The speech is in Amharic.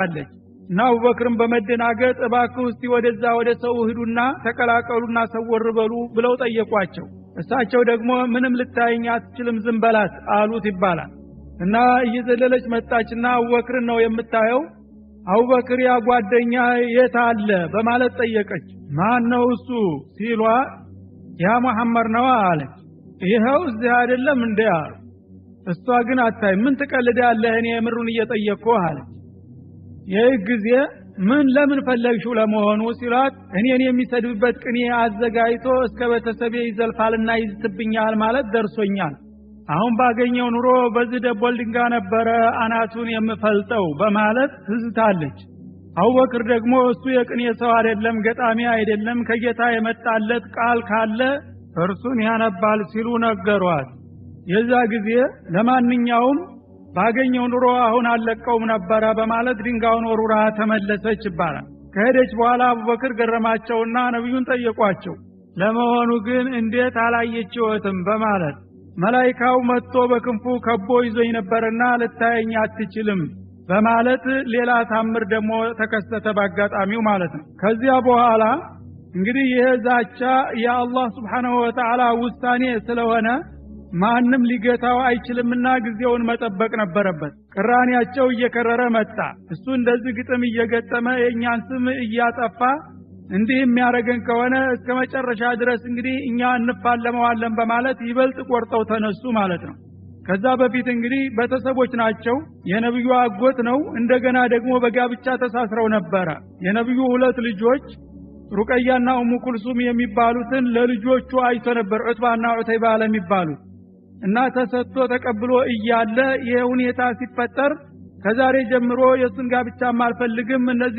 አለች እና አቡበክርን በመደናገጥ እባክህ እስቲ ወደዛ ወደ ሰው ሂዱና ተቀላቀሉና ሰወር በሉ ብለው ጠየቋቸው። እሳቸው ደግሞ ምንም ልታየኝ አትችልም ዝም በላት አሉት ይባላል። እና እየዘለለች መጣችና አቡበክርን ነው የምታየው? አቡበክር ያ ጓደኛ የት አለ በማለት ጠየቀች። ማን ነው እሱ ሲሏ ያ መሐመድ ነው አለች። ይሄው እዚህ አይደለም እንዴ አሉ። እሷ ግን አታይ ምን ትቀልዳለህ እኔ ምሩን እየጠየቅኩህ አለች። ይህ ጊዜ ምን ለምን ፈለግሽው ለመሆኑ ሲላት እኔን የሚሰድብበት ቅኔ አዘጋጅቶ እስከ ቤተሰቤ ይዘልፋልና ይዝትብኛል ማለት ደርሶኛል። አሁን ባገኘው ኑሮ በዚህ ደቦል ድንጋይ ነበረ አናቱን የምፈልጠው በማለት ትዝታለች። አቡበክር ደግሞ እሱ የቅኔ ሰው አይደለም ገጣሚ አይደለም ከጌታ የመጣለት ቃል ካለ እርሱን ያነባል ሲሉ ነገሯት። የዛ ጊዜ ለማንኛውም ባገኘው ኑሮ አሁን አለቀውም ነበረ በማለት ድንጋዩን ወሩራ ተመለሰች ይባላል። ከሄደች በኋላ አቡበክር ገረማቸውና ነብዩን ጠየቋቸው። ለመሆኑ ግን እንዴት አላየችዎትም በማለት መላእክታው መጥቶ በክንፉ ከቦ ይዞኝ ነበርና ልታየኝ አትችልም በማለት ሌላ ታምር ደግሞ ተከሰተ ባጋጣሚው ማለት ነው። ከዚያ በኋላ እንግዲህ ይሄ ዛቻ የአላህ Subhanahu Wa Ta'ala ውሳኔ ስለሆነ ማንም ሊገታው አይችልምና ጊዜውን መጠበቅ ነበረበት። ቅራኔያቸው እየከረረ መጣ። እሱ እንደዚህ ግጥም እየገጠመ የኛን ስም እያጠፋ እንዲህ የሚያረገን ከሆነ እስከ መጨረሻ ድረስ እንግዲህ እኛ እንፋለመዋለን በማለት ይበልጥ ቆርጠው ተነሱ ማለት ነው። ከዛ በፊት እንግዲህ ቤተሰቦች ናቸው። የነብዩ አጎት ነው። እንደገና ደግሞ በጋብቻ ተሳስረው ነበረ። የነብዩ ሁለት ልጆች ሩቀያና ኡሙ ኩልሱም የሚባሉትን ለልጆቹ አይቶ ነበር ዑትባና ዑተይባ ለሚባሉት እና ተሰጥቶ ተቀብሎ እያለ ይሄ ሁኔታ ሲፈጠር ከዛሬ ጀምሮ የሱን ጋብቻ ማልፈልግም እነዚህ